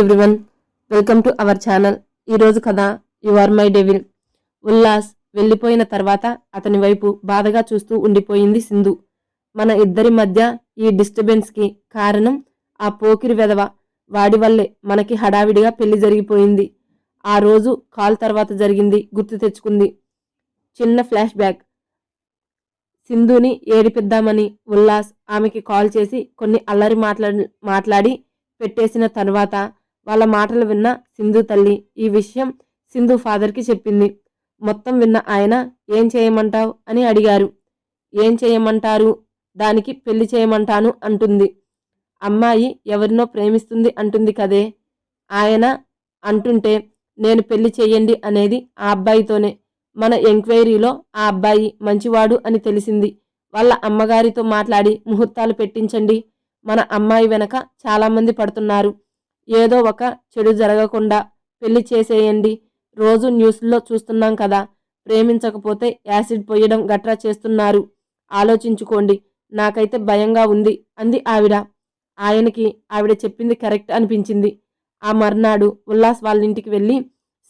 Everyone, welcome to our channel. ఈరోజు కథ you are my devil. Ullas వెళ్ళిపోయిన తర్వాత అతని వైపు బాధగా చూస్తూ ఉండిపోయింది సింధు. మన ఇద్దరి మధ్య ఈ డిస్టర్బెన్స్కి కారణం ఆ పోకిరి వెధవ. వాడి వల్లే మనకి హడావిడిగా పెళ్లి జరిగిపోయింది. ఆ రోజు కాల్ తర్వాత జరిగింది గుర్తు తెచ్చుకుంది. చిన్న ఫ్లాష్ బ్యాక్. సింధుని ఏడిపిద్దామని ఉల్లాస్ ఆమెకి కాల్ చేసి కొన్ని అల్లరి మాట్లాడి పెట్టేసిన తర్వాత వాళ్ళ మాటలు విన్న సింధు తల్లి ఈ విషయం సింధు ఫాదర్కి చెప్పింది. మొత్తం విన్న ఆయన ఏం చేయమంటావు అని అడిగారు. ఏం చేయమంటారు, దానికి పెళ్లి చేయమంటాను అంటుంది. అమ్మాయి ఎవరినో ప్రేమిస్తుంది అంటుంది కదే. ఆయన అంటుంటే నేను పెళ్లి చెయ్యండి అనేది ఆ అబ్బాయితోనే. మన ఎంక్వైరీలో ఆ అబ్బాయి మంచివాడు అని తెలిసింది. వాళ్ళ అమ్మగారితో మాట్లాడి ముహూర్తాలు పెట్టించండి. మన అమ్మాయి వెనక చాలామంది పడుతున్నారు. ఏదో ఒక చెడు జరగకుండా పెళ్లి చేసేయండి. రోజు న్యూస్లో చూస్తున్నాం కదా, ప్రేమించకపోతే యాసిడ్ పోయడం గట్రా చేస్తున్నారు. ఆలోచించుకోండి, నాకైతే భయంగా ఉంది అంది ఆవిడ. ఆయనకి ఆవిడ చెప్పింది కరెక్ట్ అనిపించింది. ఆ మర్నాడు ఉల్లాస్ వాళ్ళింటికి వెళ్ళి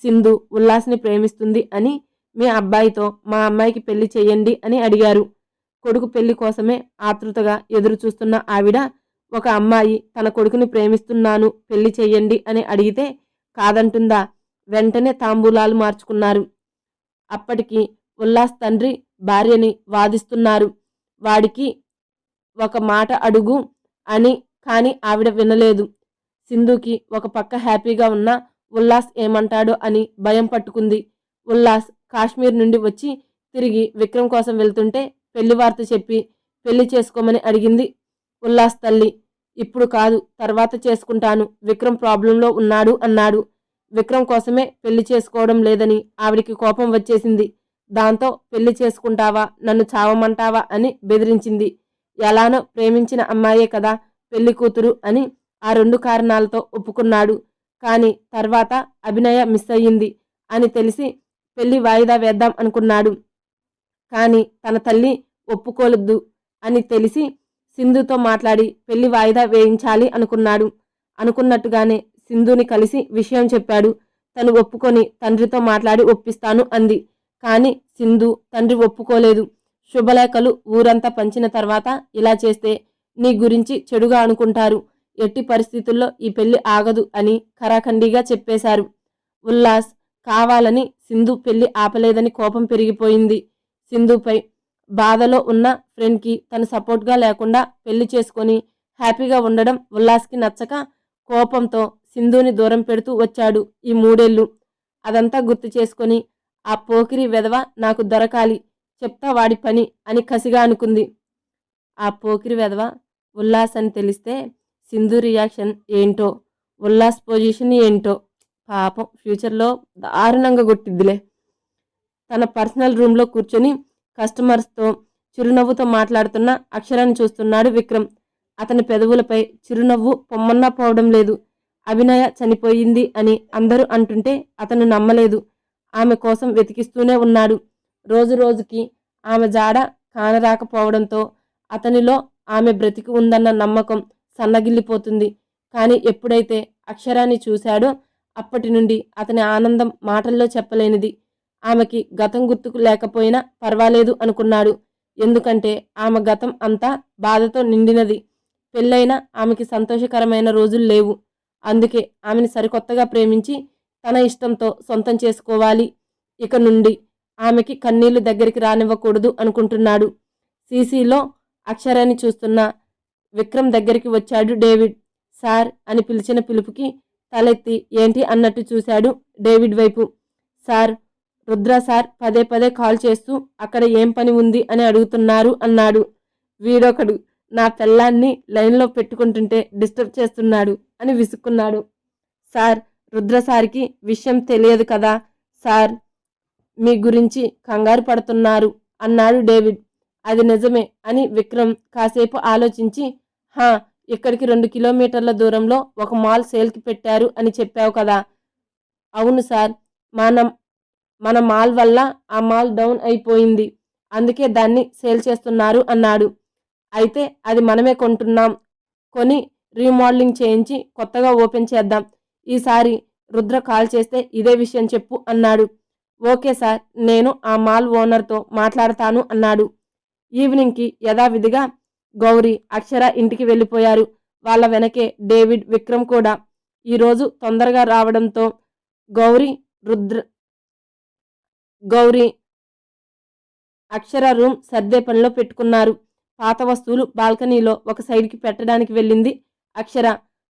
సింధు ఉల్లాస్ని ప్రేమిస్తుంది అని మీ అబ్బాయితో మా అమ్మాయికి పెళ్లి చేయండి అని అడిగారు. కొడుకు పెళ్లి కోసమే ఆతృతగా ఎదురు చూస్తున్న ఆవిడ ఒక అమ్మాయి తన కొడుకుని ప్రేమిస్తున్నాను పెళ్లి చెయ్యండి అని అడిగితే కాదంటుందా? వెంటనే తాంబూలాలు మార్చుకున్నారు. అప్పటికి ఉల్లాస్ తండ్రి భార్యని వాదిస్తున్నారు. వాడికి ఒక మాట అడుగు అని. కానీ ఆవిడ వినలేదు. సింధుకి ఒక పక్క హ్యాపీగా ఉన్న ఉల్లాస్ ఏమంటాడో అని భయం పట్టుకుంది. ఉల్లాస్ కాశ్మీర్ నుండి వచ్చి తిరిగి విక్రమ్ కోసం వెళ్తుంటే పెళ్లి వార్త చెప్పి పెళ్లి చేసుకోమని అడిగింది ఉల్లాస్ తల్లి. ఇప్పుడు కాదు, తర్వాత చేసుకుంటాను, విక్రమ్ ప్రాబ్లంలో ఉన్నాడు అన్నాడు. విక్రమ్ కోసమే పెళ్లి చేసుకోవడం లేదని ఆవిడికి కోపం వచ్చేసింది. దాంతో పెళ్లి చేసుకుంటావా, నన్ను చావమంటావా అని బెదిరించింది. ఎలానో ప్రేమించిన అమ్మాయే కదా పెళ్లి కూతురు అని ఆ 2 కారణాలతో ఒప్పుకున్నాడు. కానీ తర్వాత అభినయ మిస్ అయ్యింది అని తెలిసి పెళ్లి వాయిదా వేద్దాం అనుకున్నాడు. కానీ తన తల్లి ఒప్పుకోలేదు అని తెలిసి సింధుతో మాట్లాడి పెళ్లి వాయిదా వేయించాలి అనుకున్నాడు. అనుకున్నట్టుగానే సింధుని కలిసి విషయం చెప్పాడు. తను ఒప్పుకొని తండ్రితో మాట్లాడి ఒప్పిస్తాను అంది. కానీ సింధు తండ్రి ఒప్పుకోలేదు. శుభలేఖలు ఊరంతా పంచిన తర్వాత ఇలా చేస్తే నీ గురించి చెడుగా అనుకుంటారు, ఎట్టి పరిస్థితుల్లో ఈ పెళ్లి ఆగదు అని ఖరాఖండిగా చెప్పేశారు. ఉల్లాస్ కావాలని సింధు పెళ్లి ఆపలేదని కోపం పెరిగిపోయింది సింధుపై. బాధలో ఉన్న ఫ్రెండ్కి తను సపోర్ట్గా లేకుండా పెళ్లి చేసుకొని హ్యాపీగా ఉండడం ఉల్లాస్కి నచ్చక కోపంతో సింధుని దూరం పెడుతూ వచ్చాడు ఈ 3 ఏళ్ళు. అదంతా గుర్తు చేసుకొని ఆ పోకిరి వెధవ నాకు దొరకాలి, చెప్తా వాడి పని అని కసిగా అనుకుంది. ఆ పోకిరి వెధవ ఉల్లాస్ అని తెలిస్తే సింధు రియాక్షన్ ఏంటో, ఉల్లాస్ పొజిషన్ ఏంటో. పాపం ఫ్యూచర్లో దారుణంగా కొట్టిద్దిలే. తన పర్సనల్ రూమ్లో కూర్చొని కస్టమర్స్తో చిరునవ్వుతో మాట్లాడుతున్న అక్షరాన్ని చూస్తున్నాడు విక్రమ్. అతని పెదవులపై చిరునవ్వు పొమ్మన్నా పోవడం లేదు. అభినయ చనిపోయింది అని అందరూ అంటుంటే అతను నమ్మలేదు. ఆమె కోసం వెతికిస్తూనే ఉన్నాడు. రోజు రోజుకి ఆమె జాడ కానరాకపోవడంతో అతనిలో ఆమె బ్రతికి ఉందన్న నమ్మకం సన్నగిల్లిపోతుంది. కానీ ఎప్పుడైతే అక్షరాన్ని చూశాడో అప్పటి నుండి అతని ఆనందం మాటల్లో చెప్పలేనిది. ఆమెకి గతం గుర్తుకు లేకపోయినా పర్వాలేదు అనుకున్నాడు. ఎందుకంటే ఆమె గతం అంతా బాధతో నిండినది. పెళ్ళైనా ఆమెకి సంతోషకరమైన రోజులు లేవు. అందుకే ఆమెని సరికొత్తగా ప్రేమించి తన ఇష్టంతో సొంతం చేసుకోవాలి. ఇక నుండి ఆమెకి కన్నీళ్లు దగ్గరికి రానివ్వకూడదు అనుకుంటున్నాడు. సీసీలో అక్షరాన్ని చూస్తున్న విక్రమ్ దగ్గరికి వచ్చాడు డేవిడ్. సార్ అని పిలిచిన పిలుపుకి తలెత్తి ఏంటి అన్నట్టు చూశాడు డేవిడ్ వైపు. సార్, రుద్ర సార్ పదే పదే కాల్ చేస్తూ అక్కడ ఏం పని ఉంది అని అడుగుతున్నారు అన్నాడు. వీడొకడు నా పెళ్ళాన్ని లైన్లో పెట్టుకుంటుంటే డిస్టర్బ్ చేస్తున్నాడు అని విసుక్కున్నాడు. సార్, రుద్ర సార్కి విషయం తెలియదు కదా సార్, మీ గురించి కంగారు పడుతున్నారు అన్నాడు డేవిడ్. అది నిజమే అని విక్రమ్ కాసేపు ఆలోచించి, హా, ఇక్కడికి 2 కిలోమీటర్ల దూరంలో ఒక మాల్ సేల్కి పెట్టారు అని చెప్పావు కదా. అవును సార్, మన మాల్ వల్ల ఆ మాల్ డౌన్ అయిపోయింది, అందుకే దాన్ని సేల్ చేస్తున్నారు అన్నాడు. అయితే అది మనమే కొంటున్నాం, కొని రీమోడలింగ్ చేయించి కొత్తగా ఓపెన్ చేద్దాం. ఈసారి రుద్ర కాల్ చేస్తే ఇదే విషయం చెప్పు అన్నాడు. ఓకే సార్, నేను ఆ మాల్ ఓనర్తో మాట్లాడతాను అన్నాడు. ఈవినింగ్కి యథావిధిగా గౌరీ, అక్షర ఇంటికి వెళ్ళిపోయారు. వాళ్ళ వెనకే డేవిడ్, విక్రమ్ కూడా. ఈరోజు తొందరగా రావడంతో గౌరీ గౌరీ అక్షర రూమ్ సర్దే పనిలో పెట్టుకున్నారు. పాత వస్తువులు బాల్కనీలో ఒక సైడ్కి పెట్టడానికి వెళ్ళింది అక్షర.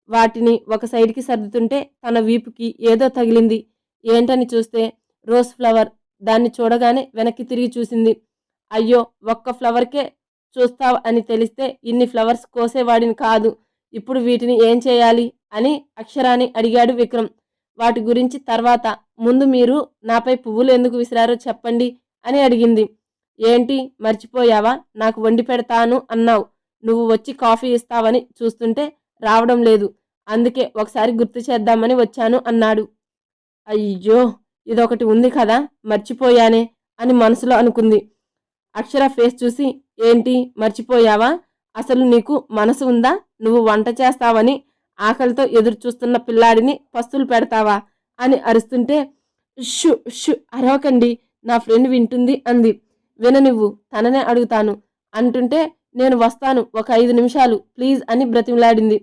వాటిని ఒక సైడ్కి సర్దుతుంటే తన వీపుకి ఏదో తగిలింది. ఏంటని చూస్తే రోజ్ ఫ్లవర్. దాన్ని చూడగానే వెనక్కి తిరిగి చూసింది. అయ్యో, ఒక్క ఫ్లవర్కే చూస్తావు అని తెలిస్తే ఇన్ని ఫ్లవర్స్ కోసేవాడిని కాదు. ఇప్పుడు వీటిని ఏం చేయాలి అని అక్షరాని అడిగాడు విక్రమ్. వాటి గురించి తర్వాత, ముందు మీరు నాపై పువ్వులు ఎందుకు విసిరారో చెప్పండి అని అడిగింది. ఏంటి మర్చిపోయావా? నాకు వండి పెడతాను అన్నావు. నువ్వు వచ్చి కాఫీ ఇస్తావని చూస్తుంటే రావడం లేదు. అందుకే ఒకసారి గుర్తు చేద్దామని వచ్చాను అన్నాడు. అయ్యో, ఇదొకటి ఉంది కదా, మర్చిపోయానే అని మనసులో అనుకుంది. అక్షర ఫేస్ చూసి, ఏంటి మర్చిపోయావా? అసలు నీకు మనసు ఉందా? నువ్వు వంట చేస్తావని ఆకలితో ఎదురు చూస్తున్న పిల్లాడిని పస్తులు పెడతావా అని అరుస్తుంటే, షు షు అరవకండి, నా ఫ్రెండ్ వింటుంది అంది. విననివ్వు, తననే అడుగుతాను అంటుంటే, నేను వస్తాను, ఒక 5 నిమిషాలు ప్లీజ్ అని బ్రతిమలాడింది.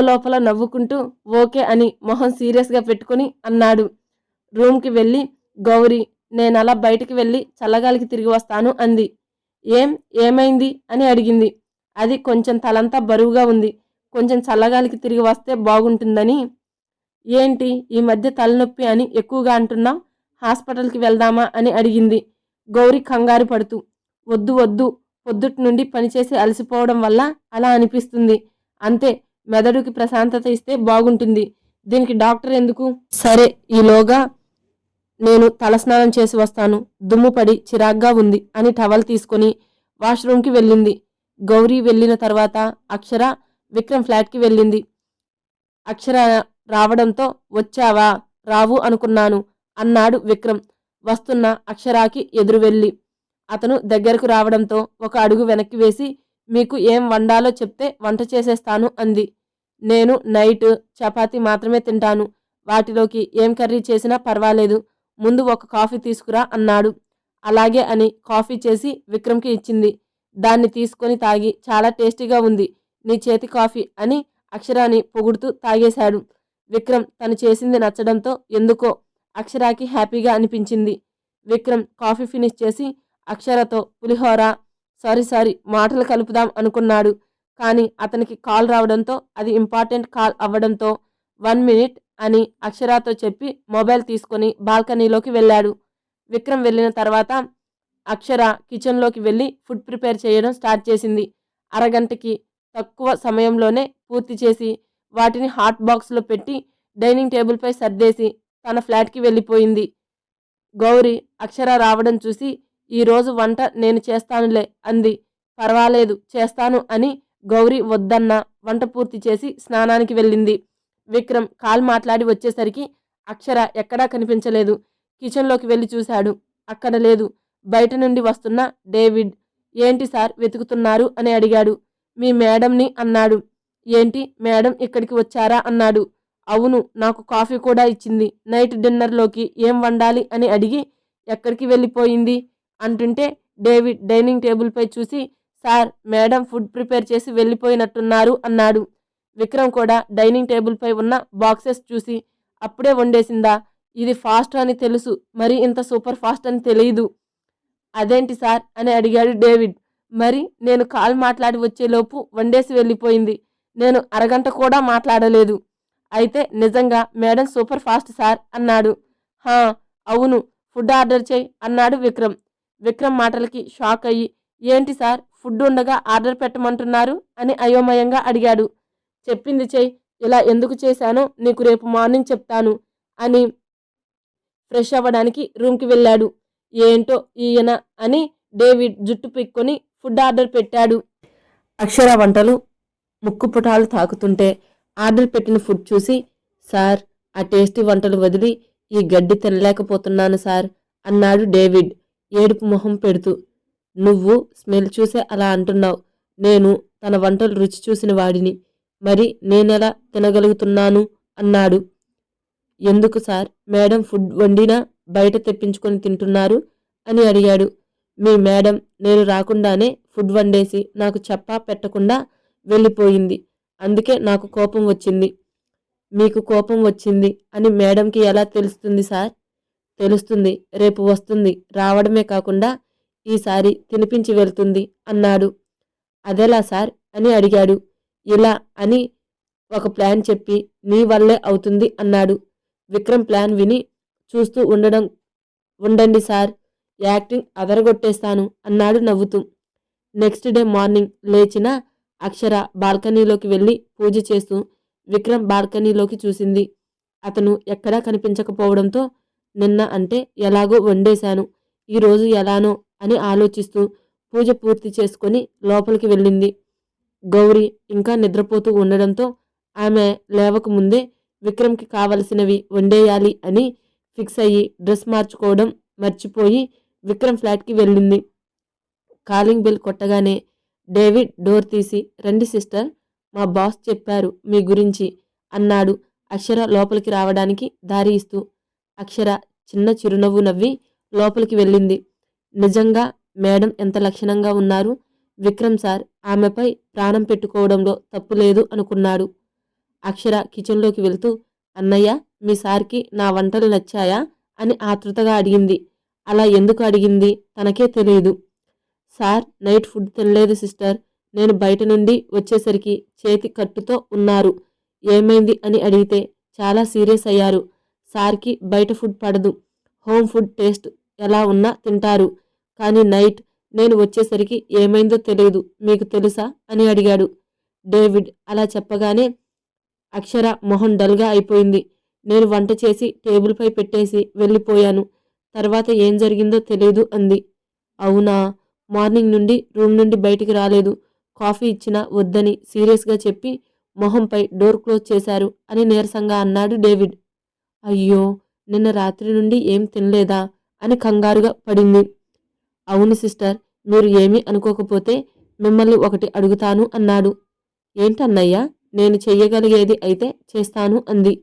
లోపల నవ్వుకుంటూ ఓకే అని మొహం సీరియస్గా పెట్టుకుని అన్నాడు. రూమ్కి వెళ్ళి గౌరీ, నేనలా బయటికి వెళ్ళి చల్లగాలికి తిరిగి వస్తాను అంది. ఏమైంది అని అడిగింది. అది కొంచెం తలంతా బరువుగా ఉంది, కొంచెం చల్లగాలికి తిరిగి వస్తే బాగుంటుందని. ఏంటి ఈ మధ్య తలనొప్పి అని ఎక్కువగా అంటున్నావు? హాస్పిటల్కి వెళ్దామా అని అడిగింది గౌరీ కంగారు పడుతూ. వద్దు వద్దు, పొద్దుటి నుండి పనిచేసి అలసిపోవడం వల్ల అలా అనిపిస్తుంది అంతే. మెదడుకి ప్రశాంతత ఇస్తే బాగుంటుంది. దీనికి డాక్టర్ ఎందుకు? సరే, ఈలోగా నేను తలస్నానం చేసి వస్తాను, దుమ్ము పడి చిరాగ్గా ఉంది అని టవల్ తీసుకొని వాష్రూమ్కి వెళ్ళింది. గౌరీ వెళ్ళిన తర్వాత అక్షర విక్రమ్ ఫ్లాట్కి వెళ్ళింది. అక్షర రావడంతో వచ్చావా? రావు అనుకున్నాను అన్నాడు విక్రమ్ వస్తున్న అక్షరాకి ఎదురు వెళ్ళి. అతను దగ్గరకు రావడంతో ఒక అడుగు వెనక్కి వేసి, మీకు ఏం వండాలో చెప్తే వంట చేసేస్తాను అంది. నేను నైట్ చపాతీ మాత్రమే తింటాను, వాటిలోకి ఏం కర్రీ చేసినా పర్వాలేదు, ముందు ఒక కాఫీ తీసుకురా అన్నాడు. అలాగే అని కాఫీ చేసి విక్రమ్కి ఇచ్చింది. దాన్ని తీసుకొని తాగి, చాలా టేస్టీగా ఉంది నీ చేతి కాఫీ అని అక్షరాని పొగుడుతూ తాగేశాడు. విక్రమ్ తను చేసింది నచ్చడంతో ఎందుకో అక్షరాకి హ్యాపీగా అనిపించింది. విక్రమ్ కాఫీ ఫినిష్ చేసి అక్షరతో పులిహోర సారీ మాటలు కలుపుదాం అనుకున్నాడు. కానీ అతనికి కాల్ రావడంతో, అది ఇంపార్టెంట్ కాల్ అవ్వడంతో 1 మినిట్ అని అక్షరాతో చెప్పి మొబైల్ తీసుకొని బాల్కనీలోకి వెళ్ళాడు. విక్రమ్ వెళ్ళిన తర్వాత అక్షర కిచెన్లోకి వెళ్ళి ఫుడ్ ప్రిపేర్ చేయడం స్టార్ట్ చేసింది. అరగంటకి తక్కువ సమయంలోనే పూర్తి చేసి వాటిని హాట్ బాక్స్లో పెట్టి డైనింగ్ టేబుల్పై సర్దేసి తన ఫ్లాట్కి వెళ్ళిపోయింది. గౌరీ అక్షర రావడం చూసి, ఈరోజు వంట నేను చేస్తానులే అంది. పర్వాలేదు చేస్తాను అని గౌరీ వద్దన్న వంట పూర్తి చేసి స్నానానికి వెళ్ళింది. విక్రమ్ కాల్ మాట్లాడి వచ్చేసరికి అక్షర ఎక్కడా కనిపించలేదు. కిచెన్లోకి వెళ్ళి చూశాడు, అక్కడ లేదు. బయట నుండి వస్తున్న డేవిడ్, ఏంటి సార్ వెతుకుతున్నారు అని అడిగాడు. మీ మేడంని అన్నాడు. ఏంటి మేడం ఇక్కడికి వచ్చారా అన్నాడు. అవును, నాకు కాఫీ కూడా ఇచ్చింది. నైట్ డిన్నర్లోకి ఏం వండాలి అని అడిగి ఎక్కడికి వెళ్ళిపోయింది అంటుంటే డేవిడ్ డైనింగ్ టేబుల్పై చూసి, సార్ మేడం ఫుడ్ ప్రిపేర్ చేసి వెళ్ళిపోయినట్టున్నారు అన్నాడు. విక్రమ్ కూడా డైనింగ్ టేబుల్పై ఉన్న బాక్సెస్ చూసి, అప్పుడే వండేసిందా? ఇది ఫాస్ట్ అని తెలుసు, మరి ఇంత సూపర్ ఫాస్ట్ అని తెలియదు. అదేంటి సార్ అని అడిగాడు డేవిడ్. మరి నేను కాల్ మాట్లాడి వచ్చేలోపు వండేసి వెళ్ళిపోయింది. నేను అరగంట కూడా మాట్లాడలేదు. అయితే నిజంగా మేడం సూపర్ ఫాస్ట్ సార్ అన్నాడు. హా అవును, ఫుడ్ ఆర్డర్ చేయి అన్నాడు విక్రమ్. విక్రమ్ మాటలకి షాక్ అయ్యి, ఏంటి సార్ ఫుడ్ ఉండగా ఆర్డర్ పెట్టమంటున్నారు అని అయోమయంగా అడిగాడు. చెప్పింది చెయ్యి, ఇలా ఎందుకు చేశానో నీకు రేపు మార్నింగ్ చెప్తాను అని ఫ్రెష్ అవ్వడానికి రూమ్కి వెళ్ళాడు. ఏంటో ఈయన అని డేవిడ్ జుట్టు పిక్కొని ఫుడ్ ఆర్డర్ పెట్టాడు. అక్షర వంటలు ముక్కుపుటాలు తాకుతుంటే ఆర్డర్ పెట్టిన ఫుడ్ చూసి, సార్ ఆ టేస్టీ వంటలు వదిలి ఈ గడ్డి తినలేకపోతున్నాను సార్ అన్నాడు డేవిడ్ ఏడుపు మొహం పెడుతూ. నువ్వు స్మెల్ చూసే అలా అంటున్నావు, నేను తన వంటలు రుచి చూసిన వాడిని, మరి నేనెలా తినగలుగుతున్నాను అన్నాడు. ఎందుకు సార్ మేడం ఫుడ్ వండినా బయట తెప్పించుకొని తింటున్నారు అని అడిగాడు. మీ మేడం నేను రాకుండానే ఫుడ్ వండేసి నాకు చెప్పా పెట్టకుండా వెళ్ళిపోయింది. అందుకే నాకు కోపం వచ్చింది. మీకు కోపం వచ్చింది అని మేడంకి ఎలా తెలుస్తుంది సార్? తెలుస్తుంది, రేపు వస్తుంది, రావడమే కాకుండా ఈసారి తినిపించి వెళ్తుంది అన్నాడు. అదెలా సార్ అని అడిగాడు. ఇలా అని ఒక ప్లాన్ చెప్పి నీ వల్లే అవుతుంది అన్నాడు. విక్రమ్ ప్లాన్ విని చూస్తూ ఉండండి సార్, యాక్టింగ్ అదరగొట్టేస్తాను అన్నాడు నవ్వుతూ. నెక్స్ట్ డే మార్నింగ్ లేచిన అక్షర బాల్కనీలోకి వెళ్ళి పూజ చేస్తూ విక్రమ్ బాల్కనీలోకి చూసింది. అతను ఎక్కడా కనిపించకపోవడంతో నిన్న అంటే ఎలాగో వండేశాను, ఈరోజు ఎలానో అని ఆలోచిస్తూ పూజ పూర్తి చేసుకొని లోపలికి వెళ్ళింది. గౌరీ ఇంకా నిద్రపోతూ ఉండడంతో ఆమె లేవక ముందే విక్రమ్కి కావలసినవి వండేయాలి అని ఫిక్స్ అయ్యి డ్రెస్ మార్చుకోవడం మర్చిపోయి విక్రమ్ ఫ్లాట్కి వెళ్ళింది. కాలింగ్ బెల్ కొట్టగానే డేవిడ్ డోర్ తీసి రండి సిస్టర్, మా బాస్ చెప్పారు మీ గురించి అన్నాడు అక్షర లోపలికి రావడానికి దారి ఇస్తూ. అక్షర చిన్న చిరునవ్వు నవ్వి లోపలికి వెళ్ళింది. నిజంగా మేడం ఎంత లక్షణంగా ఉన్నారు, విక్రమ్ సార్ ఆమెపై ప్రాణం పెట్టుకోవడంలో తప్పు లేదు అనుకున్నాడు. అక్షర కిచెన్లోకి వెళ్తూ అన్నయ్య మీ సార్కి నా వంటలు నచ్చాయా అని ఆతృతగా అడిగింది. అలా ఎందుకు అడిగింది తనకే తెలియదు. సార్ నైట్ ఫుడ్ తినలేదు సిస్టర్, నేను బయట నుండి వచ్చేసరికి చేతి కట్టుతో ఉన్నారు, ఏమైంది అని అడిగితే చాలా సీరియస్ అయ్యారు. సార్కి బయట ఫుడ్ పడదు, హోమ్ ఫుడ్ టేస్ట్ ఎలా ఉన్నా తింటారు, కానీ నైట్ నేను వచ్చేసరికి ఏమైందో తెలియదు, మీకు తెలుసా అని అడిగాడు. డేవిడ్ అలా చెప్పగానే అక్షర మొహం డల్గా అయిపోయింది. నేను వంట చేసి టేబుల్పై పెట్టేసి వెళ్ళిపోయాను, తర్వాత ఏం జరిగిందో తెలియదు అంది. అవునా, మార్నింగ్ నుండి రూమ్ నుండి బయటికి రాలేదు, కాఫీ ఇచ్చినా వద్దని సీరియస్గా చెప్పి మొహంపై డోర్ క్లోజ్ చేశారు అని నీరసంగా అన్నాడు డేవిడ్. అయ్యో, నిన్న రాత్రి నుండి ఏం తినలేదా అని కంగారుగా పడింది. అవును సిస్టర్, మీరు ఏమీ అనుకోకపోతే మిమ్మల్ని ఒకటి అడుగుతాను అన్నాడు. ఏంటన్నయ్యా, నేను చెయ్యగలిగేది అయితే చేస్తాను అంది.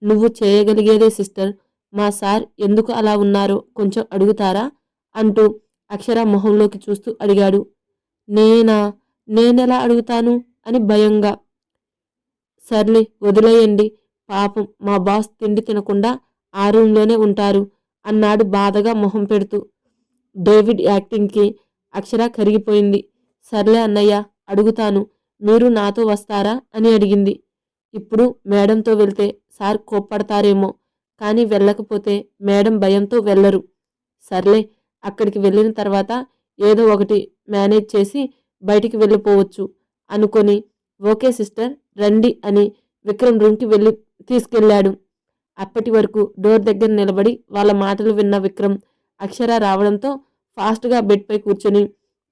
నువ్వు చేయగలిగేదే సిస్టర్, మా సార్ ఎందుకు అలా ఉన్నారో కొంచెం అడుగుతారా అంటూ అక్షర మొహంలోకి చూస్తూ అడిగాడు. నేనెలా అడుగుతాను అని భయంగా. సర్లే వదిలేయండి, పాపం మా బాస్ తిండి తినకుండా ఆ రూంలోనే ఉంటారు అన్నాడు బాధగా మొహం పెడుతూ. డేవిడ్ యాక్టింగ్కి అక్షర కరిగిపోయింది. సర్లే అన్నయ్య, అడుగుతాను, మీరు నాతో వస్తారా అని అడిగింది. ఇప్పుడు మేడంతో వెళ్తే సార్ కోప్పడతారేమో, కానీ వెళ్ళకపోతే మేడం భయంతో వెళ్ళరు. సర్లే, అక్కడికి వెళ్ళిన తర్వాత ఏదో ఒకటి మేనేజ్ చేసి బయటికి వెళ్ళిపోవచ్చు అనుకొని ఓకే సిస్టర్ రండి అని విక్రమ్ రూమ్కి వెళ్ళి తీసుకెళ్లాడు. అప్పటి వరకు డోర్ దగ్గర నిలబడి వాళ్ళ మాటలు విన్న విక్రమ్ అక్షర రావడంతో ఫాస్ట్గా బెడ్పై కూర్చొని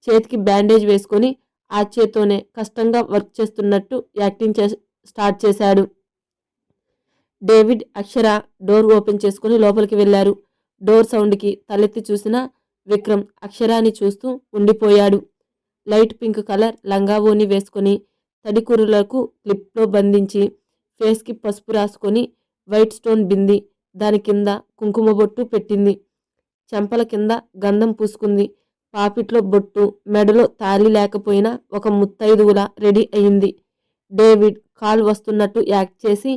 చేతికి బ్యాండేజ్ వేసుకొని ఆ చేత్తోనే కష్టంగా వర్క్ చేస్తున్నట్టు యాక్టింగ్ స్టార్ట్ చేశాడు. డేవిడ్ అక్షర డోర్ ఓపెన్ చేసుకుని లోపలికి వెళ్లారు. డోర్ సౌండ్కి తలెత్తి చూసిన విక్రమ్ అక్షరాన్ని చూస్తూ ఉండిపోయాడు. లైట్ పింక్ కలర్ లంగావోని వేసుకొని తడికూరులకు క్లిప్లో బంధించి ఫేస్కి పసుపు రాసుకొని వైట్ స్టోన్ బింది, దాని కింద కుంకుమ బొట్టు పెట్టింది. చెంపల కింద గంధం పూసుకుంది. పాపిట్లో బొట్టు, మెడలో తాళి లేకపోయినా ఒక ముత్తైదువులా రెడీ అయింది. డేవిడ్ కాల్ వస్తున్నట్టు యాక్ట్ చేసి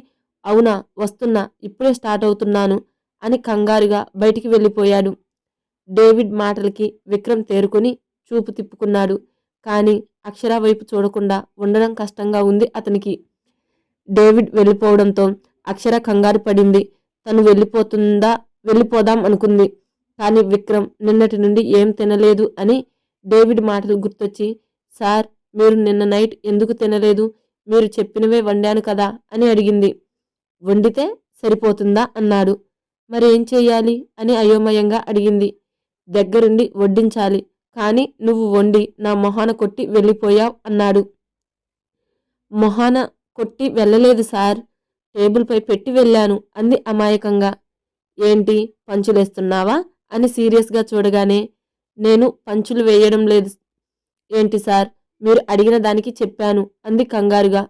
అవునా వస్తున్నా, ఇప్పుడే స్టార్ట్ అవుతున్నాను అని కంగారుగా బయటికి వెళ్ళిపోయాడు. డేవిడ్ మాటలకి విక్రమ్ తేరుకొని చూపు తిప్పుకున్నాడు. కానీ అక్షర వైపు చూడకుండా ఉండడం కష్టంగా ఉంది అతనికి. డేవిడ్ వెళ్ళిపోవడంతో అక్షర కంగారు పడింది. తను వెళ్ళిపోదాం అనుకుంది. కానీ విక్రమ్ నిన్నటి నుండి ఏం తినలేదు అని డేవిడ్ మాటలు గుర్తొచ్చి సార్ మీరు నిన్న నైట్ ఎందుకు తినలేదు, మీరు చెప్పినవే వండాను కదా అని అడిగింది. వండితే సరిపోతుందా అన్నాడు. మరేం చెయ్యాలి అని అయోమయంగా అడిగింది. దగ్గరుండి వడ్డించాలి, కానీ నువ్వు వండి నా మొహాన కొట్టి వెళ్ళిపోయావు అన్నాడు. మొహాన కొట్టి వెళ్ళలేదు సార్, టేబుల్పై పెట్టి వెళ్ళాను అంది అమాయకంగా. ఏంటి పంచులేస్తున్నావా అని సీరియస్గా చూడగానే నేను పంచులు వేయడం లేదు ఏంటి సార్, మీరు అడిగిన దానికి చెప్పాను అంది కంగారుగా.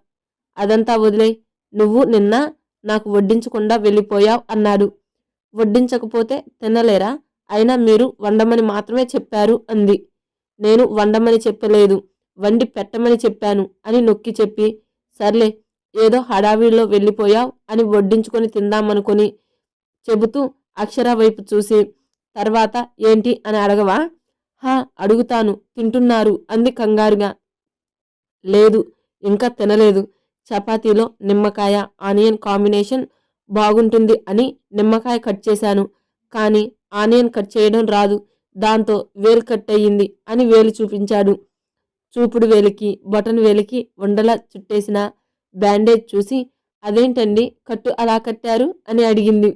అదంతా వదిలే, నువ్వు నిన్న నాకు వడ్డించకుండా వెళ్ళిపోయావు అన్నాడు. వడ్డించకపోతే తినలేరా? అయినా మీరు వండమని మాత్రమే చెప్పారు అంది. నేను వండమని చెప్పలేదు, వండి పెట్టమని చెప్పాను అని నొక్కి చెప్పి, సర్లే ఏదో హడావిడిలో వెళ్ళిపోయావు అని వడ్డించుకొని తిందామనుకొని చెబుతూ అక్షర వైపు చూసి, తర్వాత ఏంటి అని అడగవా? హా అడుగుతాను, తింటున్నారు అంది కంగారుగా. లేదు, ఇంకా తినలేదు. చపాతీలో నిమ్మకాయ ఆనియన్ కాంబినేషన్ బాగుంటుంది అని నిమ్మకాయ కట్ చేశాను, కానీ ఆనియన్ కట్ చేయడం రాదు, దాంతో వేలు కట్ అయ్యింది అని వేలు చూపించాడు. చూపుడు వేలికి బొటన్ వేలికి ఉండలా చుట్టేసిన బ్యాండేజ్ చూసి, అదేంటండి కట్టు అలా కట్టారు అని అడిగింది.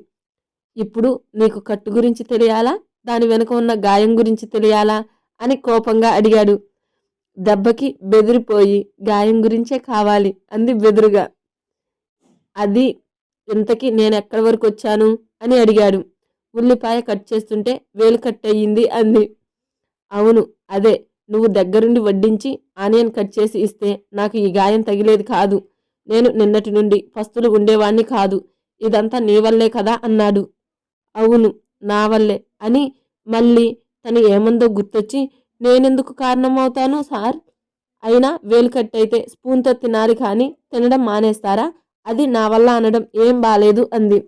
ఇప్పుడు నీకు కట్టు గురించి తెలియాలా, దాని వెనుక ఉన్న గాయం గురించి తెలియాలా అని కోపంగా అడిగాడు. దెబ్బకి బెదిరిపోయి గాయం గురించే కావాలి అంది బెదురుగా. అది ఇంతకీ నేనెక్కడి వరకు వచ్చాను అని అడిగాడు. ఉల్లిపాయ కట్ చేస్తుంటే వేలు కట్ అయ్యింది అంది. అవును అదే, నువ్వు దగ్గరుండి వడ్డించి ఆనియన్ కట్ చేసి ఇస్తే నాకు ఈ గాయం తగిలేది కాదు. నేను నిన్నటి నుండి పస్తులు ఉండేవాణ్ణి కాదు. ఇదంతా నీ వల్లే కదా అన్నాడు. అవును నా వల్లే అని మళ్ళీ తను ఏమందో గుర్తొచ్చి, నేనెందుకు కారణమవుతాను సార్? అయినా వేలు కట్ అయితే స్పూన్తో తినాలి కానీ తినడం మానేస్తారా? అది నా వల్ల అనడం ఏం బాలేదు అంది.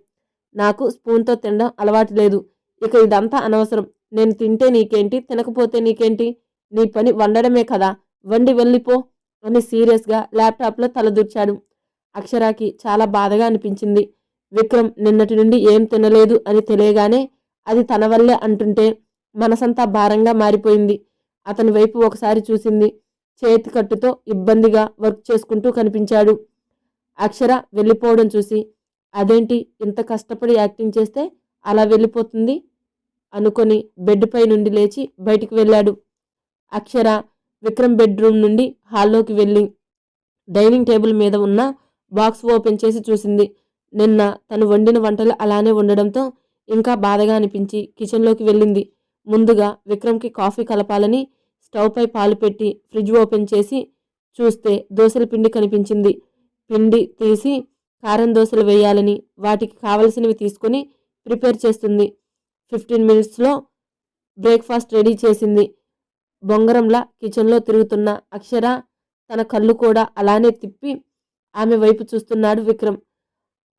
నాకు స్పూన్తో తినడం అలవాటు లేదు. ఇక ఇదంతా అనవసరం. నేను తింటే నీకేంటి, తినకపోతే నీకేంటి? నీ పని వండడమే కదా, వండి వెళ్ళిపో అని సీరియస్గా ల్యాప్టాప్లో తలదూర్చాడు. అక్షరాకి చాలా బాధగా అనిపించింది. విక్రమ్ నిన్నటి నుండి ఏం తినలేదు అని తెలియగానే అది తన వల్లే అంటుంటే మనసంతా భారంగా మారిపోయింది. అతని వైపు ఒకసారి చూసింది. చేతి కట్టుతో ఇబ్బందిగా వర్క్ చేసుకుంటూ కనిపించాడు. అక్షర వెళ్ళిపోవడం చూసి, అదేంటి ఇంత కష్టపడి యాక్టింగ్ చేస్తే అలా వెళ్ళిపోతుంది అనుకొని బెడ్ పై నుండి లేచి బయటికి వెళ్ళాడు. అక్షర విక్రమ్ బెడ్రూమ్ నుండి హాల్లోకి వెళ్ళి డైనింగ్ టేబుల్ మీద ఉన్న బాక్స్ ఓపెన్ చేసి చూసింది. నిన్న తను వండిన వంటలు అలానే ఉండడంతో ఇంకా బాధగా అనిపించి కిచెన్లోకి వెళ్ళింది. ముందుగా విక్రమ్కి కాఫీ కలపాలని స్టవ్ పై పాలు పెట్టి ఫ్రిడ్జ్ ఓపెన్ చేసి చూస్తే దోశల పిండి కనిపించింది. పిండి తీసి కారం దోశలు వేయాలని వాటికి కావలసినవి తీసుకొని ప్రిపేర్ చేస్తుంది. 15 మినిట్స్లో బ్రేక్ఫాస్ట్ రెడీ చేసింది. బొంగరంలా కిచెన్లో తిరుగుతున్న అక్షర తన కళ్ళు కూడా అలానే తిప్పి ఆమె వైపు చూస్తున్నాడు విక్రమ్.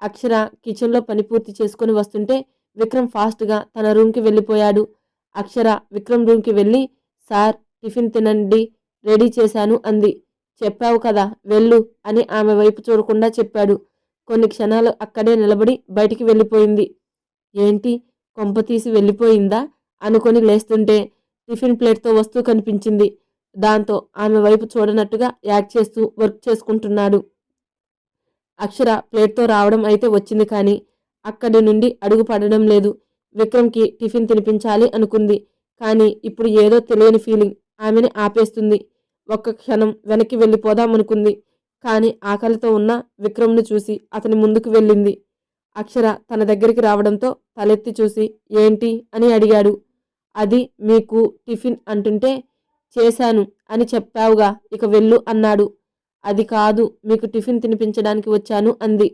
అక్షర కిచెన్లో పని పూర్తి చేసుకుని వస్తుంటే విక్రమ్ ఫాస్ట్గా తన రూమ్కి వెళ్ళిపోయాడు. అక్షర విక్రమ్ రూమ్కి వెళ్ళి, సార్ టిఫిన్ తినండి, రెడీ చేశాను అంది. చెప్పావు కదా వెళ్ళు అని ఆమె వైపు చూడకుండా చెప్పాడు. కొన్ని క్షణాలు అక్కడే నిలబడి బయటికి వెళ్ళిపోయింది. ఏంటి కొంపతీసి వెళ్ళిపోయిందా అనుకొని లేస్తుంటే టిఫిన్ ప్లేట్తో వస్తూ కనిపించింది. దాంతో ఆమె వైపు చూడనట్టుగా యాక్ట్ చేస్తూ వర్క్ చేసుకుంటున్నాడు. అక్షర ప్లేట్తో రావడం అయితే వచ్చింది, కానీ అక్కడి నుండి అడుగు పడడం లేదు. విక్రమ్కి టిఫిన్ తినిపించాలి అనుకుంది, కానీ ఇప్పుడు ఏదో తెలియని ఫీలింగ్ ఆమెని ఆపేస్తుంది. ఒక్క క్షణం వెనక్కి వెళ్ళిపోదామనుకుంది, కానీ ఆకలితో ఉన్న విక్రమ్ను చూసి అతని ముందుకు వెళ్ళింది. అక్షర తన దగ్గరికి రావడంతో తలెత్తి చూసి ఏంటి అని అడిగాడు. అది మీకు టిఫిన్ అంటుంటే చేశాను అని చెప్పావుగా, ఇక వెళ్ళు అన్నాడు. అది కాదు, మీకు టిఫిన్ తినిపించడానికి వచ్చాను అంది.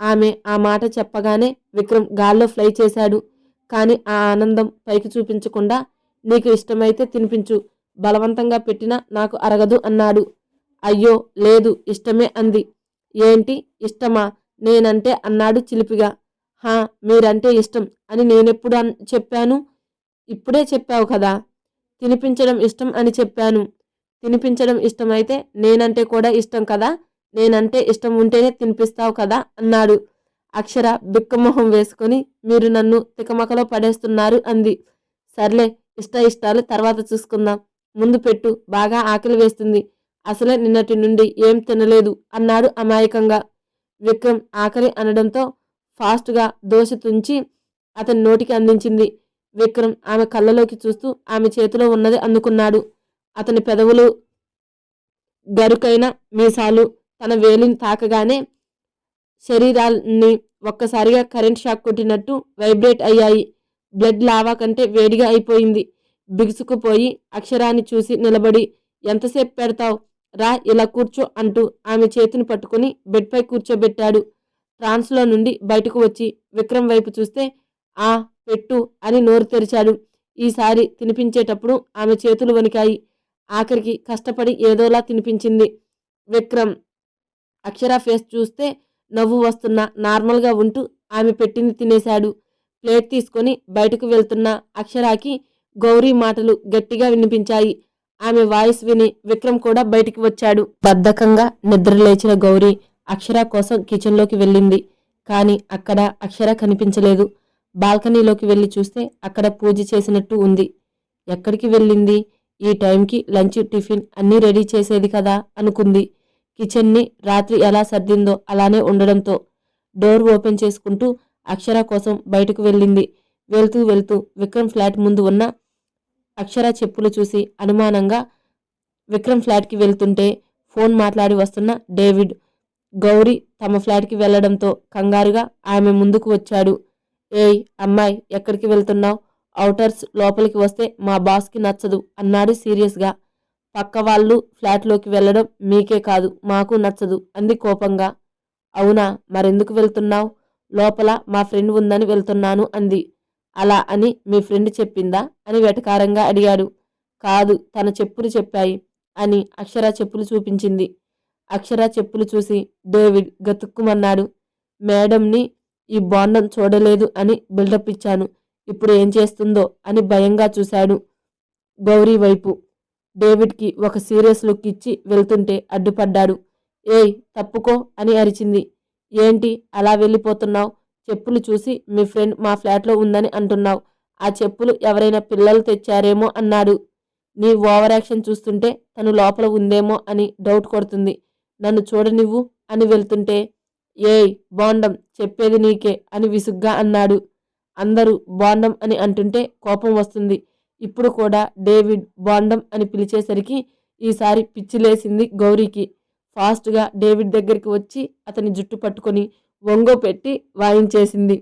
ఆమె ఆ మాట చెప్పగానే విక్రమ్ గాల్లో ఫ్లై చేశాడు. కానీ ఆ ఆనందం పైకి చూపించకుండా, నీకు ఇష్టమైతే తినిపించు, బలవంతంగా పెట్టినా నాకు అరగదు అన్నాడు. అయ్యో లేదు ఇష్టమే అంది. ఏంటి ఇష్టమా, నేనంటే అన్నాడు చిలిపిగా. హా మీరంటే ఇష్టం అని నేనెప్పుడు చెప్పాను? ఇప్పుడే చెప్పావు కదా, తినిపించడం ఇష్టం అని చెప్పాను. తినిపించడం ఇష్టమైతే నేనంటే కూడా ఇష్టం కదా, నేనంటే ఇష్టం ఉంటేనే తినిపిస్తావు కదా అన్నాడు. అక్షర బిక్కమొహం వేసుకొని, మీరు నన్ను తికమకలో పడేస్తున్నారు అంది. సర్లే ఇష్టాలు తర్వాత చూసుకుందాం, ముందు పెట్టు, బాగా ఆకలి వేస్తుంది, అసలే నిన్నటి నుండి ఏం తినలేదు అన్నాడు అమాయకంగా. విక్రమ్ ఆకలి అనడంతో ఫాస్ట్గా దోశ తుంచి అతని నోటికి అందించింది. విక్రమ్ ఆమె కళ్ళలోకి చూస్తూ ఆమె చేతిలో ఉన్నది అందుకున్నాడు. అతని పెదవులు గరుకైన మీసాలు తన వేలిని తాకగానే శరీరాన్ని ఒక్కసారిగా కరెంట్ షాక్ కొట్టినట్టు వైబ్రేట్ అయ్యాయి. బ్లడ్ లావా కంటే వేడిగా అయిపోయింది. బిగుసుకుపోయి అక్షరాన్ని చూసి నిలబడి, ఎంతసేపు పెడతావు, రా ఇలా కూర్చో అంటూ ఆమె చేతిని పట్టుకుని బెడ్పై కూర్చోబెట్టాడు. ట్రాన్స్లో నుండి బయటకు వచ్చి విక్రమ్ వైపు చూస్తే ఆ పెట్టు అని నోరు తెరిచాడు. ఈసారి తినిపించేటప్పుడు ఆమె చేతులు వణికాయి. ఆఖరికి కష్టపడి ఏదోలా తినిపించింది. విక్రమ్ అక్షర ఫేస్ చూస్తే నవ్వు వస్తున్నా నార్మల్గా ఉంటూ ఆమె పెట్టింది తినేశాడు. ప్లేట్ తీసుకొని బయటకు వెళ్తున్న అక్షరాకి గౌరీ మాటలు గట్టిగా వినిపించాయి. ఆమె వాయిస్ విని విక్రమ్ కూడా బయటికి వచ్చాడు. బద్ధకంగా నిద్రలేచిన గౌరీ అక్షర కోసం కిచెన్లోకి వెళ్ళింది. కానీ అక్కడ అక్షర కనిపించలేదు. బాల్కనీలోకి వెళ్లి చూస్తే అక్కడ పూజ చేసినట్టు ఉంది. ఎక్కడికి వెళ్ళింది? ఈ టైంకి లంచ్ టిఫిన్ అన్నీ రెడీ చేసేది కదా అనుకుంది. కిచెన్ని రాత్రి ఎలా సర్దిందో అలానే ఉండడంతో డోర్ ఓపెన్ చేసుకుంటూ అక్షర కోసం బయటకు వెళ్ళింది. వెళ్తూ వెళ్తూ విక్రమ్ ఫ్లాట్ ముందు ఉన్న అక్షర చెప్పులు చూసి అనుమానంగా విక్రమ్ ఫ్లాట్కి వెళ్తుంటే ఫోన్ మాట్లాడి వస్తున్న డేవిడ్ గౌరీ తమ ఫ్లాట్కి వెళ్లడంతో కంగారుగా ఆమె ముందుకు వచ్చాడు. ఏయ్ అమ్మాయి, ఎక్కడికి వెళ్తున్నావు? ఔటర్స్ లోపలికి వస్తే మా బాస్కి నచ్చదు అన్నాడు సీరియస్గా. పక్క వాళ్ళు ఫ్లాట్లోకి వెళ్లడం మీకే కాదు మాకు నచ్చదు అంది కోపంగా. అవునా, మరెందుకు వెళ్తున్నావు? లోపల మా ఫ్రెండ్ ఉందని వెళ్తున్నాను అంది. అలా అని మీ ఫ్రెండ్ చెప్పిందా అని వెటకారంగా అడిగాడు. కాదు, తన చెప్పులు చెప్పాయి అని అక్షర చెప్పులు చూపించింది. అక్షర చెప్పులు చూసి డేవిడ్ గతుక్కుమన్నాడు. మేడంని ఈ బాండం చూడలేదు అని బిల్డప్ ఇచ్చాను. ఇప్పుడు ఏం చేస్తుందో అని భయంగా చూశాడు గౌరీ వైపు. డేవిడ్కి ఒక సీరియస్ లుక్ ఇచ్చి వెళ్తుంటే అడ్డుపడ్డాడు. ఏయ్ తప్పుకో అని అరిచింది. ఏంటి అలా వెళ్ళిపోతున్నావు? చెప్పులు చూసి మీ ఫ్రెండ్ మా ఫ్లాట్లో ఉందని అంటున్నావు. ఆ చెప్పులు ఎవరైనా పిల్లలు తెచ్చారేమో అన్నాడు. నీ ఓవర్ యాక్షన్ చూస్తుంటే తను లోపల ఉందేమో అని డౌట్ కొడుతుంది. నన్ను చూడనివ్వు అని వెళ్తుంటే ఏయ్ బాండం, చెప్పేది నీకే అని విసుగ్గా అన్నాడు. అందరూ బాండం అని అంటుంటే కోపం వస్తుంది. ఇప్పుడు కూడా డేవిడ్ బాండం అని పిలిచేసరికి ఈసారి పిచ్చిలేసింది గౌరీకి. ఫాస్ట్గా డేవిడ్ దగ్గరికి వచ్చి అతని జుట్టు పట్టుకొని ఒంగో పెట్టి వాయించేసింది.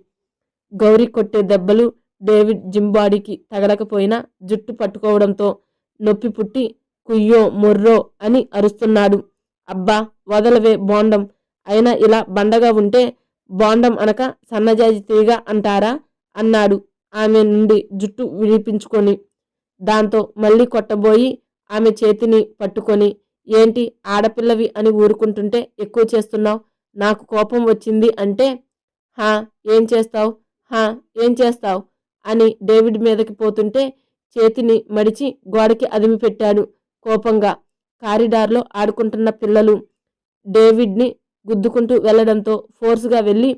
గౌరీ కొట్టే దెబ్బలు డేవిడ్ జిమ్ బాడీకి తగలకపోయినా జుట్టు పట్టుకోవడంతో నొప్పి పుట్టి కుయ్యో మొర్రో అని అరుస్తున్నాడు. అబ్బా వదలవే బాండం, అయినా ఇలా బండగా ఉంటే బాండం అనక సన్నజాజి తీగ అంటారా అన్నాడు ఆమె నుండి జుట్టు విడిపించుకొని. దాంతో మళ్ళీ కొట్టబోయి ఆమె చేతిని పట్టుకొని ఏంటి ఆడపిల్లవి అని ఊరుకుంటుంటే ఎక్కువ చేస్తున్నావు, నాకు కోపం వచ్చింది అంటే హా ఏం చేస్తావు, హా ఏం చేస్తావు అని డేవిడ్ మీదకి పోతుంటే చేతిని మడిచి గోడకి అదిమి పెట్టాడు కోపంగా. కారిడార్లో ఆడుకుంటున్న పిల్లలు డేవిడ్ని గుద్దుకుంటూ వెళ్లడంతో ఫోర్స్గా వెళ్ళి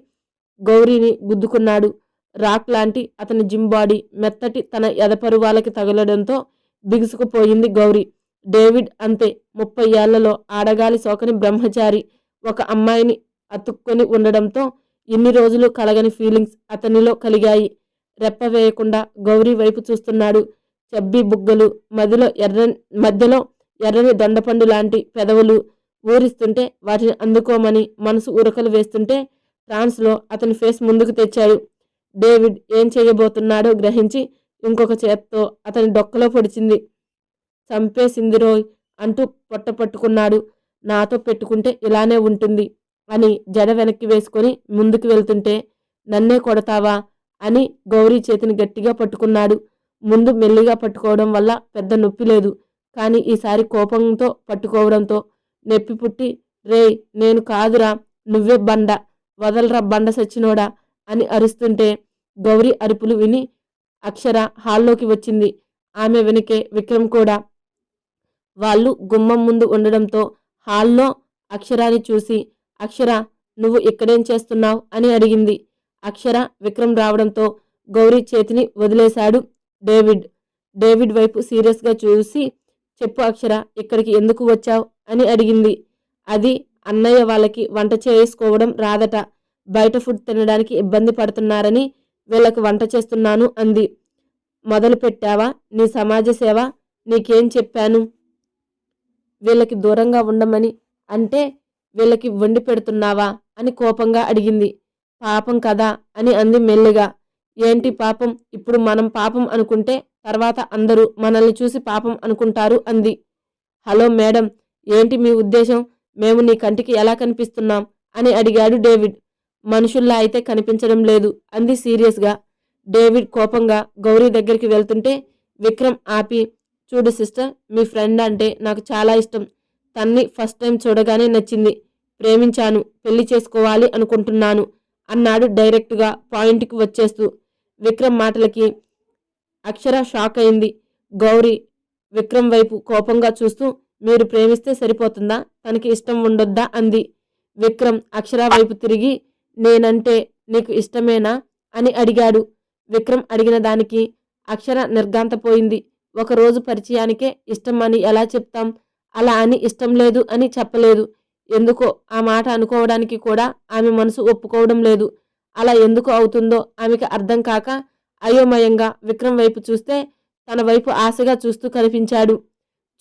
గౌరీని గుద్దుకున్నాడు. రాక్ లాంటి అతని జిమ్ బాడీ మెత్తటి తన ఎదపరువాలకి తగలడంతో బిగుసుకుపోయింది గౌరీ. డేవిడ్ అంతే, 30 ఏళ్లలో ఆడగాలి సోకని బ్రహ్మచారి. ఒక అమ్మాయిని అతుక్కొని ఉండడంతో ఇన్ని రోజులు కలగని ఫీలింగ్స్ అతనిలో కలిగాయి. రెప్ప వేయకుండా గౌరీ వైపు చూస్తున్నాడు. చబ్బీ బుగ్గలు, మధ్యలో ఎర్రని దొండపండు లాంటి పెదవులు ఊరిస్తుంటే వాటిని అందుకోమని మనసు ఉరకలు వేస్తుంటే ట్రాన్స్లో అతని ఫేస్ ముందుకు తెచ్చాడు. డేవిడ్ ఏం చేయబోతున్నాడో గ్రహించి ఇంకొక చేత్తో అతని డొక్కలో పొడిచింది. చంపేసిందిరోయ్ అంటూ పొట్ట పట్టుకున్నాడు. నాతో పెట్టుకుంటే ఇలానే ఉంటుంది అని జడ వెనక్కి వేసుకొని ముందుకు వెళ్తుంటే నన్నే కొడతావా అని గౌరీ చేతిని గట్టిగా పట్టుకున్నాడు. ముందు మెల్లిగా పట్టుకోవడం వల్ల పెద్ద నొప్పి లేదు, కానీ ఈసారి కోపంతో పట్టుకోవడంతో నొప్పి పుట్టి రేయ్ నేను కాదురా నువ్వే బండ, వదలరా బండ సచ్చినోడా అని అరుస్తుంటే గౌరీ అరుపులు విని అక్షర హాల్లోకి వచ్చింది. ఆమె వెనుకే విక్రమ్ కూడా. వాళ్ళు గుమ్మం ముందు ఉండడంతో హాల్లో అక్షరాని చూసి అక్షర నువ్వు ఇక్కడేం చేస్తున్నావు అని అడిగింది. అక్షర విక్రమ్ రావడంతో గౌరీ చేతిని వదిలేశాడు డేవిడ్. డేవిడ్ వైపు సీరియస్గా చూసి చెప్పు అక్షర, ఇక్కడికి ఎందుకు వచ్చావు అని అడిగింది. అది అన్నయ్య వాళ్ళకి వంట చేసుకోవడం రాదట, బయట ఫుడ్ తినడానికి ఇబ్బంది పడుతున్నారని వీళ్ళకి వంట చేస్తున్నాను అంది. మొదలు పెట్టావా నీ సమాజ సేవ? నీకేం చెప్పాను? వీళ్ళకి దూరంగా ఉండమని అంటే వీళ్ళకి వండి పెడుతున్నావా అని కోపంగా అడిగింది. పాపం కదా అని అంది మెల్లిగా. ఏంటి పాపం? ఇప్పుడు మనం పాపం అనుకుంటే తర్వాత అందరూ మనల్ని చూసి పాపం అనుకుంటారు అంది. హలో మేడం, ఏంటి మీ ఉద్దేశం? మేము నీ కంటికి ఎలా కనిపిస్తున్నాం అని అడిగాడు డేవిడ్. మనుషుల్లా అయితే కనిపించడం లేదు అంది సీరియస్గా. డేవిడ్ కోపంగా గౌరీ దగ్గరికి వెళ్తుంటే విక్రమ్ ఆపి, చూడు సిస్టర్, మీ ఫ్రెండ్ అంటే నాకు చాలా ఇష్టం. తన్ని ఫస్ట్ టైం చూడగానే నచ్చింది. ప్రేమించాను, పెళ్లి చేసుకోవాలి అనుకుంటున్నాను అన్నాడు డైరెక్టుగా పాయింట్కి వచ్చేస్తూ. విక్రమ్ మాటలకి అక్షర షాక్ అయింది. గౌరీ విక్రమ్ వైపు కోపంగా చూస్తూ, మీరు ప్రేమిస్తే సరిపోతుందా, తనకి ఇష్టం ఉండొద్దా అంది. విక్రమ్ అక్షర వైపు తిరిగి, నేనంటే నీకు ఇష్టమేనా అని అడిగాడు. విక్రమ్ అడిగిన దానికి అక్షర నిర్ఘాంతపోయింది. ఒకరోజు పరిచయానికే ఇష్టం అని ఎలా చెప్తాం? అలా అని ఇష్టం లేదు అని చెప్పలేదు. ఎందుకో ఆ మాట అనుకోవడానికి కూడా ఆమె మనసు ఒప్పుకోవడం లేదు. అలా ఎందుకు అవుతుందో ఆమెకి అర్థం కాక అయోమయంగా విక్రమ్ వైపు చూస్తే తన వైపు ఆశగా చూస్తూ కనిపించాడు.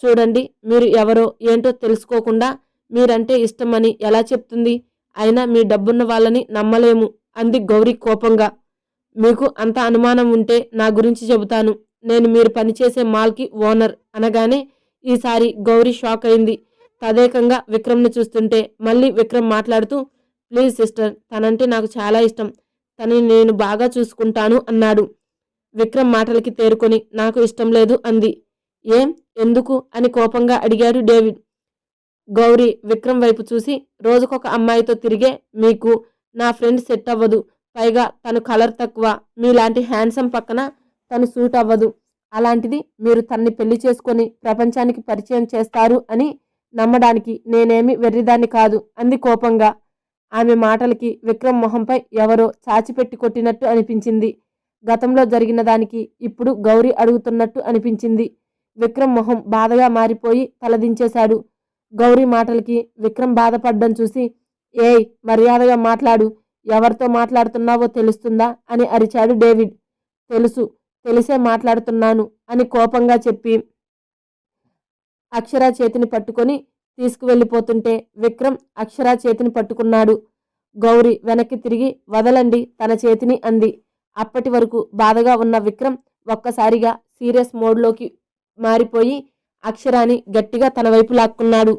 చూడండి, మీరు ఎవరో ఏంటో తెలుసుకోకుండా మీరంటే ఇష్టమని ఎలా చెప్తుంది? అయినా మీ డబ్బున్న వాళ్ళని నమ్మలేము అంది గౌరీ కోపంగా. మీకు అంత అనుమానం ఉంటే నా గురించి చెబుతాను. నేను మీరు పనిచేసే మాల్కి ఓనర్ అనగానే ఈసారి గౌరీ షాక్ అయింది. తదేకంగా విక్రమ్ని చూస్తుంటే మళ్ళీ విక్రమ్ మాట్లాడుతూ, ప్లీజ్ సిస్టర్, తనంటే నాకు చాలా ఇష్టం. తనని నేను బాగా చూసుకుంటాను అన్నాడు. విక్రమ్ మాటలకి తేరుకొని నాకు ఇష్టం లేదు అంది. ఏం, ఎందుకు అని కోపంగా అడిగాడు డేవిడ్. గౌరీ విక్రమ్ వైపు చూసి, రోజుకొక అమ్మాయితో తిరిగే మీకు నా ఫ్రెండ్ సెట్ అవ్వదు. పైగా తను కలర్ తక్కువ. మీలాంటి హ్యాండ్సమ్ పక్కన తను సూట్ అవ్వదు. అలాంటిది మీరు తన్ని పెళ్లి చేసుకొని ప్రపంచానికి పరిచయం చేస్తారు అని నమ్మడానికి నేనేమి వెర్రిదాన్ని కాదు అంది కోపంగా. ఆమె మాటలకి విక్రమ్ మొహంపై ఎవరో చాచిపెట్టి కొట్టినట్టు అనిపించింది. గతంలో జరిగిన దానికి ఇప్పుడు గౌరీ అడుగుతున్నట్టు అనిపించింది. విక్రమ్ మొహం బాధగా మారిపోయి తలదించేశాడు. గౌరీ మాటలకి విక్రమ్ బాధపడ్డం చూసి, ఏయ్, మర్యాదగా మాట్లాడు, ఎవరితో మాట్లాడుతున్నావో తెలుస్తుందా అని అరిచాడు డేవిడ్. తెలుసు, తెలిసే మాట్లాడుతున్నాను అని కోపంగా చెప్పి అక్షర చేతిని పట్టుకొని తీసుకువెళ్ళిపోతుంటే విక్రమ్ అక్షర చేతిని పట్టుకున్నాడు. గౌరీ వెనక్కి తిరిగి, వదలండి తన చేతిని అంది. అప్పటి వరకు బాధగా ఉన్న విక్రమ్ ఒక్కసారిగా సీరియస్ మోడ్లోకి మారిపోయి అక్షరాని గట్టిగా తన వైపు లాక్కున్నాడు.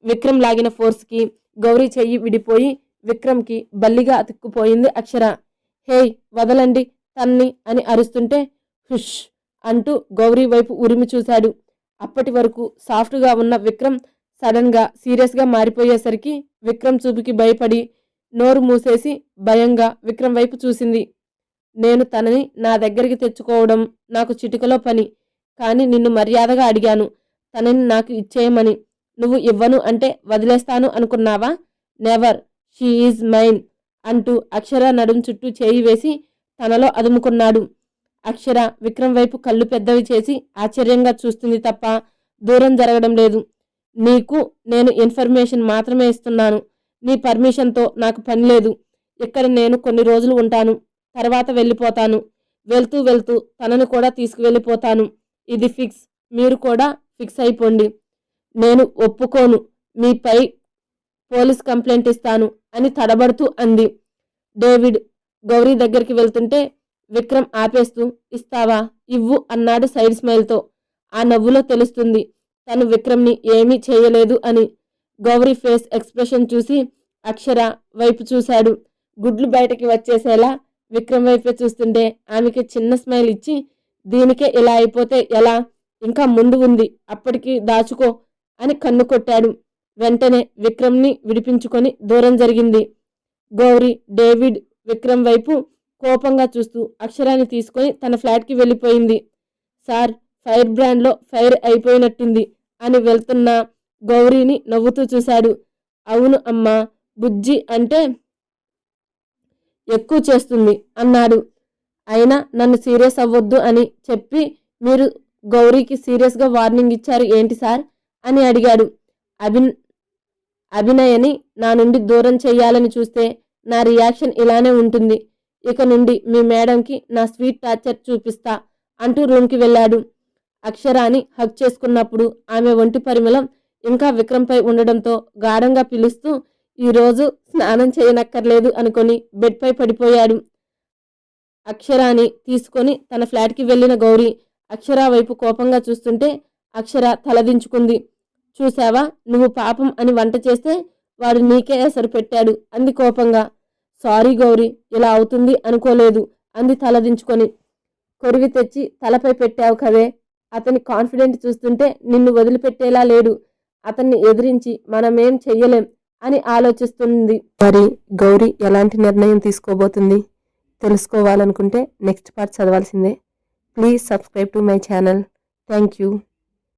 విక్రమ్ లాగిన ఫోర్స్కి గౌరీ చెయ్యి విడిపోయి విక్రమ్కి బల్లిగా అతుక్కుపోయింది అక్షర. హేయ్, వదలండి తన్ని అని అరుస్తుంటే హుష్ అంటూ గౌరీ వైపు ఉరిమి చూశాడు. అప్పటి వరకు సాఫ్ట్గా ఉన్న విక్రమ్ సడన్గా సీరియస్గా మారిపోయేసరికి విక్రమ్ చూపుకి భయపడి నోరు మూసేసి భయంగా విక్రమ్ వైపు చూసింది. నేను తనని నా దగ్గరికి తెచ్చుకోవడం నాకు చిటికలో పని. కానీ నిన్ను మర్యాదగా అడిగాను తనని నాకు ఇచ్చేయమని. నువ్వు ఇవ్వను అంటే వదిలేస్తాను అనుకున్నావా? నెవర్, షీ ఈజ్ మైన్ అంటూ అక్షర నడుం చుట్టూ చేయి వేసి తనలో అదుముకున్నాడు. అక్షర విక్రమ్ వైపు కళ్ళు పెద్దవి చేసి ఆశ్చర్యంగా చూస్తుంది తప్ప దూరం జరగడం లేదు. నీకు నేను ఇన్ఫర్మేషన్ మాత్రమే ఇస్తున్నాను. నీ పర్మిషన్తో నాకు పని లేదు. ఇక్కడ నేను కొన్ని రోజులు ఉంటాను, తర్వాత వెళ్ళిపోతాను. వెళ్తూ వెళ్తూ తనని కూడా తీసుకువెళ్ళిపోతాను. ఇది ఫిక్స్. మీరు కూడా ఫిక్స్ అయిపోండి. నేను ఒప్పుకోను. మీపై పోలీస్ కంప్లైంట్ ఇస్తాను అని తడబడుతూ అంది. డేవిడ్ గౌరీ దగ్గరికి వెళ్తుంటే విక్రమ్ ఆపేస్తూ, ఇస్తావా, ఇవ్వు అన్నాడు సైడ్ స్మైల్తో. ఆ నవ్వులో తెలుస్తుంది తను విక్రమ్ని ఏమీ చేయలేదు అని. గౌరీ ఫేస్ ఎక్స్ప్రెషన్ చూసి అక్షర వైపు చూశాడు. గుడ్లు బయటకి వచ్చేసేలా విక్రమ్ వైపే చూస్తుంటే ఆమెకి చిన్న స్మైల్ ఇచ్చి, దీనికే ఇలా అయిపోతే ఎలా, ఇంకా ముందు ఉంది, అప్పటికి దాచుకో అని కన్ను కొట్టాడు. వెంటనే విక్రమ్ని విడిపించుకొని దూరం జరిగింది. గౌరీ డేవిడ్ విక్రమ్ వైపు కోపంగా చూస్తూ అక్షరాన్ని తీసుకొని తన ఫ్లాట్కి వెళ్ళిపోయింది. సార్, ఫైర్ బ్రాండ్లో ఫైర్ అయిపోయినట్టుంది అని వెళ్తున్న గౌరీని నవ్వుతూ చూశాడు. అవును అమ్మా, బుజ్జి అంటే ఎక్కువ చేస్తుంది అన్నాడు. అయినా నన్ను సీరియస్ అవ్వద్దు అని చెప్పి మీరు గౌరీకి సీరియస్గా వార్నింగ్ ఇచ్చారు ఏంటి సార్ అని అడిగాడు. అభినయని నా నుండి దూరం చెయ్యాలని చూస్తే నా రియాక్షన్ ఇలానే ఉంటుంది. ఇక నుండి మీ మేడంకి నా స్వీట్ టార్చర్ చూపిస్తా అంటూ రూమ్కి వెళ్ళాడు. అక్షరాని హక్ చేసుకున్నప్పుడు ఆమె ఒంటి పరిమళం ఇంకా విక్రమ్పై ఉండడంతో గాఢంగా పిలుస్తూ ఈరోజు స్నానం చేయనక్కర్లేదు అనుకొని బెడ్పై పడిపోయాడు. అక్షరాని తీసుకొని తన ఫ్లాట్కి వెళ్ళిన గౌరీ అక్షర వైపు కోపంగా చూస్తుంటే అక్షర తలదించుకుంది. చూసావా, నువ్వు పాపం అని వంట చేస్తే వాడు నీకే ఎసరు పెట్టాడు అంది కోపంగా. సారీ గౌరీ, ఇలా అవుతుంది అనుకోలేదు అంది తలదించుకొని. కొరివి తెచ్చి తలపై పెట్టావు కదే. అతని కాన్ఫిడెంట్ చూస్తుంటే నిన్ను వదిలిపెట్టేలా లేడు. అతన్ని ఎదిరించి మనమేం చెయ్యలేం అని ఆలోచిస్తుంది. మరి గౌరీ ఎలాంటి నిర్ణయం తీసుకోబోతుంది తెలుసుకోవాలనుకుంటే నెక్స్ట్ పార్ట్ చదవాల్సిందే. Please subscribe to my channel. Thank you.